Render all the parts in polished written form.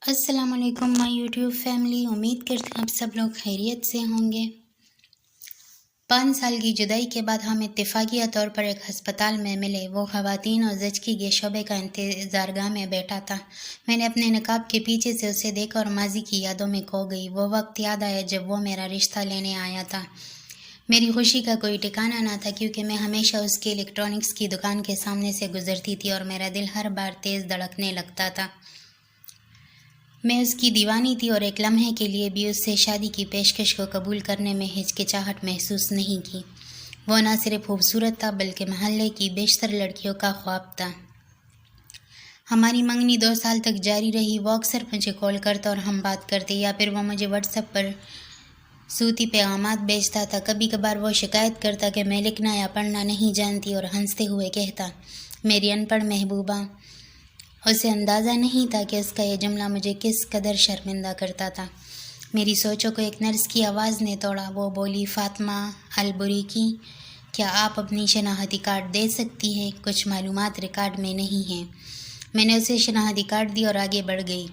अस्सलाम वालेकुम my YouTube family. उम्मीद करते हैं आप सब लोग खैरियत से होंगे। 5 साल की जुदाई के बाद हम इत्तेफाकिया तौर पर एक हस्पताल में मिले। वो ख़वातीन और ज़चगी के शोबे का इंतज़ारगाह में बैठा था। मैंने अपने नकाब के पीछे से उसे देखा और माजी की यादों में खो गई। वो वक्त याद आया जब वो मेरा रिश्ता लेने आया था। मेरी खुशी का कोई ठिकाना ना था क्योंकि मैं हमेशा उसकी इलेक्ट्रॉनिक्स की दुकान के सामने से गुजरती थी और मेरा दिल हर बार तेज़ धड़कने लगता था। मैं उसकी दीवानी थी और एक लम्हे के लिए भी उससे शादी की पेशकश को कबूल करने में हिचकिचाहट महसूस नहीं की। वो न सिर्फ खूबसूरत था बल्कि महल्ले की बेशतर लड़कियों का ख्वाब था। हमारी मंगनी 2 साल तक जारी रही। वो अक्सर मुझे कॉल करता और हम बात करते, या फिर वो मुझे व्हाट्सएप पर सूती पैगामात भेजता था। कभी कभार वो शिकायत करता कि मैं लिखना या पढ़ना नहीं जानती और हंसते हुए कहता, मेरी अनपढ़ महबूबा। उसे अंदाज़ा नहीं था कि उसका यह जुमला मुझे किस कदर शर्मिंदा करता था। मेरी सोचों को एक नर्स की आवाज़ ने तोड़ा। वो बोली, फ़ातिमा अल-बुरीकी, क्या आप अपनी शनाख्ती कार्ड दे सकती हैं? कुछ मालूमात रिकॉर्ड में नहीं हैं। मैंने उसे शनाख्ती कार्ड दी और आगे बढ़ गई,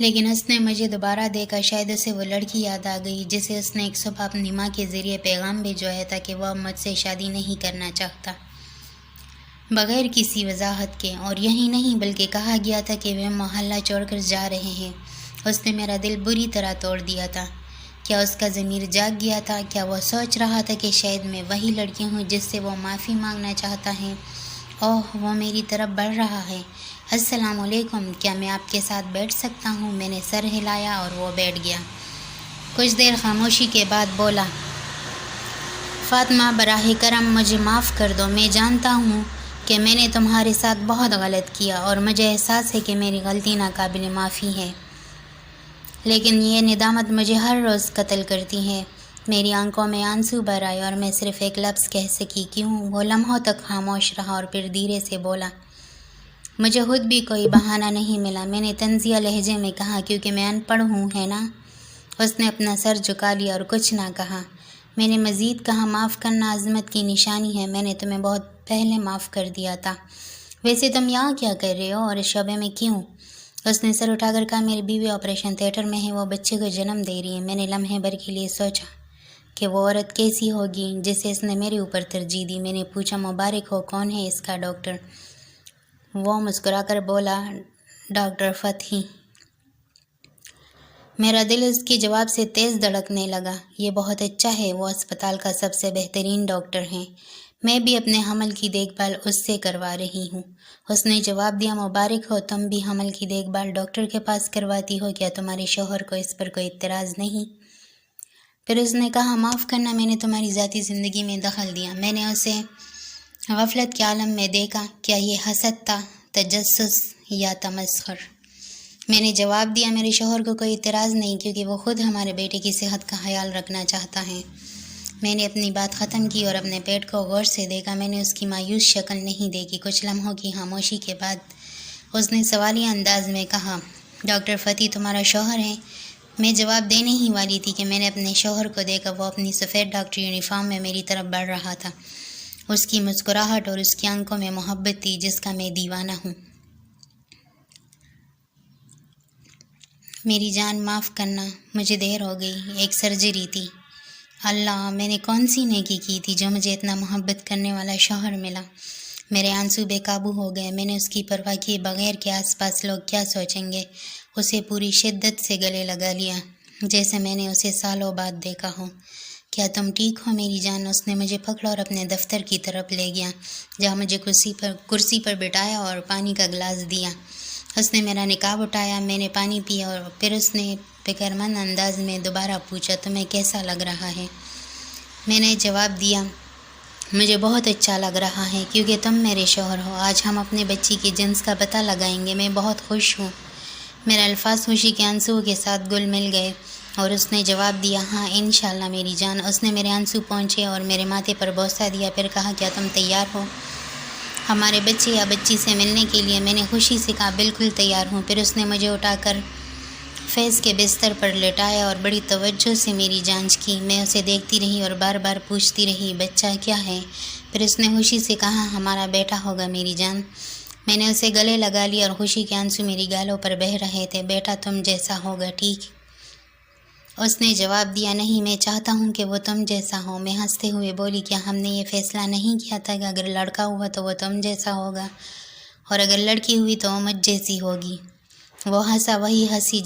लेकिन उसने मुझे दोबारा देखा। शायद उसे वो लड़की याद आ गई जिसे उसने एक सुबह अपनी माँ के ज़रिए पैगाम भिजवाया था कि वह मुझसे शादी नहीं करना चाहता, बग़ैर किसी वजाहत के। और यही नहीं बल्कि कहा गया था कि वे मोहल्ला छोड़कर जा रहे हैं। उसने मेरा दिल बुरी तरह तोड़ दिया था। क्या उसका ज़मीर जाग गया था? क्या वो सोच रहा था कि शायद मैं वही लड़की हूँ जिससे वो माफ़ी मांगना चाहता है? ओह, वो मेरी तरफ बढ़ रहा है। अस्सलाम वालेकुम, क्या मैं आपके साथ बैठ सकता हूँ? मैंने सर हिलाया और वो बैठ गया। कुछ देर खामोशी के बाद बोला, फ़ातिमा, बराह करम मुझे माफ़ कर दो। मैं जानता हूँ कि मैंने तुम्हारे साथ बहुत गलत किया और मुझे एहसास है कि मेरी गलती नाकाबिल माफ़ी है, लेकिन ये निदामत मुझे हर रोज़ कत्ल करती है। मेरी आंखों में आंसू भर आए और मैं सिर्फ़ एक लफ्ज़ कह सकी, क्यों? वो लम्हों तक खामोश रहा और फिर धीरे से बोला, मुझे खुद भी कोई बहाना नहीं मिला। मैंने तंज़िया लहजे में कहा, क्योंकि मैं अनपढ़ हूँ, है ना? उसने अपना सर झुका लिया और कुछ ना कहा। मैंने मज़ीद कहा, माफ़ करना अज़मत की निशानी है। मैंने तुम्हें बहुत पहले माफ़ कर दिया था। वैसे तुम यहाँ क्या कर रहे हो और इस शोबे में क्यों? उसने सर उठाकर कहा, मेरी बीवी ऑपरेशन थिएटर में है, वो बच्चे को जन्म दे रही है। मैंने लम्हे भर के लिए सोचा कि वो औरत कैसी होगी जिसे इसने मेरे ऊपर तरजीह दी। मैंने पूछा, मुबारक हो, कौन है इसका डॉक्टर? वो मुस्कुराकर बोला, डॉक्टर फ़तही। मेरा दिल उसके जवाब से तेज़ धड़कने लगा। ये बहुत अच्छा है, वो अस्पताल का सबसे बेहतरीन डॉक्टर है। मैं भी अपने हमल की देखभाल उससे करवा रही हूँ। उसने जवाब दिया, मुबारक हो, तुम भी हमल की देखभाल डॉक्टर के पास करवाती हो। क्या तुम्हारे शौहर को इस पर कोई इतराज़ नहीं? फिर उसने कहा, माफ़ करना, मैंने तुम्हारी ज़ाती ज़िंदगी में दखल दिया। मैंने उसे गफलत के आलम में देखा। क्या ये हसद था, तजस्सुस या तमस्खुर? मैंने जवाब दिया, मेरे शौहर को कोई इतराज़ नहीं, क्योंकि वो खुद हमारे बेटे की सेहत का ख्याल रखना चाहता है। मैंने अपनी बात ख़त्म की और अपने पेट को गौर से देखा। मैंने उसकी मायूस शक्ल नहीं देखी। कुछ लम्हों की खामोशी के बाद उसने सवालिया अंदाज में कहा, डॉक्टर फ़तही तुम्हारा शौहर है? मैं जवाब देने ही वाली थी कि मैंने अपने शौहर को देखा। वो अपनी सफ़ेद डॉक्टर यूनिफॉर्म में मेरी तरफ बढ़ रहा था। उसकी मुस्कुराहट और उसकी आंखों में मोहब्बत थी जिसका मैं दीवाना हूँ। मेरी जान, माफ़ करना, मुझे देर हो गई, एक सर्जरी थी। अल्लाह, मैंने कौन सी नेकी की थी जो मुझे इतना मोहब्बत करने वाला शौहर मिला? मेरे आंसू बेकाबू हो गए। मैंने उसकी परवाह किए बगैर कि आसपास लोग क्या सोचेंगे, उसे पूरी शिद्दत से गले लगा लिया, जैसे मैंने उसे सालों बाद देखा हो। क्या तुम ठीक हो मेरी जान? उसने मुझे पकड़ा और अपने दफ्तर की तरफ ले गया, जहाँ मुझे कुर्सी पर बिठाया और पानी का गिलास दिया। उसने मेरा निकाब उठाया। मैंने पानी पिया और फिर उसने फिक्रमंद अंदाज में दोबारा पूछा, तुम्हें कैसा लग रहा है? मैंने जवाब दिया, मुझे बहुत अच्छा लग रहा है, क्योंकि तुम मेरे शौहर हो। आज हम अपने बच्ची की जिन्स का पता लगाएंगे। मैं बहुत खुश हूँ। मेरे अल्फाज खुशी के आंसुओं के साथ गुल मिल गए और उसने जवाब दिया, हाँ इंशाल्लाह मेरी जान। उसने मेरे आंसू पहुँचे और मेरे माथे पर बोसा दिया। फिर कहा, क्या तुम तैयार हो हमारे बच्चे या बच्ची से मिलने के लिए? मैंने खुशी से कहा, बिल्कुल तैयार हूँ। फिर उसने मुझे उठाकर फैज़ के बिस्तर पर लेटाया और बड़ी तवज्जो से मेरी जांच की। मैं उसे देखती रही और बार बार पूछती रही, बच्चा क्या है? फिर उसने खुशी से कहा, हमारा बेटा होगा मेरी जान। میں نے اسے گلے لگا لیا اور خوشی کے آنسو میری گالوں پر بہہ رہے تھے۔ بیٹا تم جیسا ہوگا ٹھیک؟ اس نے جواب دیا، نہیں، میں چاہتا ہوں کہ وہ تم جیسا ہو۔ میں ہنستے ہوئے بولی، کیا ہم نے یہ فیصلہ نہیں کیا تھا کہ اگر لڑکا ہوا تو وہ تم جیسا ہوگا اور اگر لڑکی ہوئی تو وہ مجھ جیسی ہوگی؟ وہ ہنسا، وہی ہنسی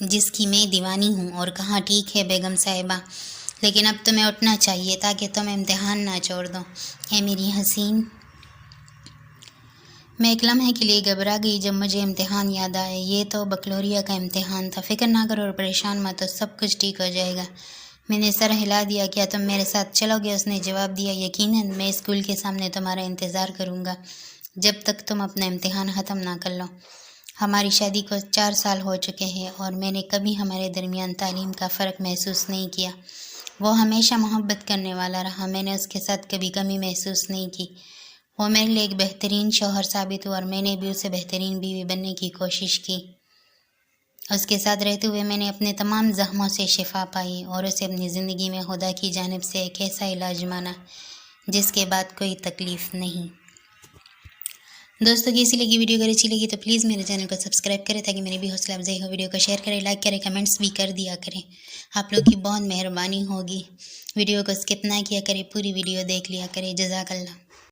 جس کی میں دیوانی ہوں، اور کہا، ٹھیک ہے بیگم صاحبہ، لیکن اب تمہیں اٹھنا چاہیے تاکہ تم امتحان نہ چھوڑ دو۔ اے میری حسین! میں ایک لمحے کے لیے گھبرا گئی جب مجھے امتحان یاد آئے۔ یہ تو بکلوریا کا امتحان تھا۔ فکر نہ کرو اور پریشان مت ہو، سب کچھ ٹھیک ہو جائے گا۔ میں نے سر ہلا دیا۔ کیا تم میرے ساتھ چلو گے؟ اس نے جواب دیا، یقیناً، میں اسکول کے سامنے تمہارا انتظار کروں گا جب تک تم اپنا امتحان ختم نہ کر لو۔ ہماری شادی کو 4 سال ہو چکے ہیں اور میں نے کبھی ہمارے درمیان تعلیم کا فرق محسوس نہیں کیا۔ وہ ہمیشہ محبت کرنے والا رہا، میں نے اس کے ساتھ کبھی کمی محسوس نہیں کی۔ وہ میرے لیے ایک بہترین شوہر ثابت ہوا اور میں نے بھی اسے بہترین بیوی بننے کی کوشش کی۔ اس کے ساتھ رہتے ہوئے میں نے اپنے تمام زخموں سے شفا پائی اور اسے اپنی زندگی میں خدا کی جانب سے ایک ایسا علاج مانا جس کے بعد کوئی تکلیف نہیں۔ دوستوں، کیسی لگی ویڈیو؟ اگر اچھی لگی تو پلیز میرے چینل کو سبسکرائب کریں تاکہ میری بھی حوصلہ افزائی ہو۔ ویڈیو کو شیئر کریں، لائک کریں، کمنٹس بھی کر دیا کریں، آپ لوگ کی بہت مہربانی ہوگی۔ ویڈیو کو اسکپ نہ کیا کریں، پوری ویڈیو دیکھ لیا کریں۔ جزاک اللہ۔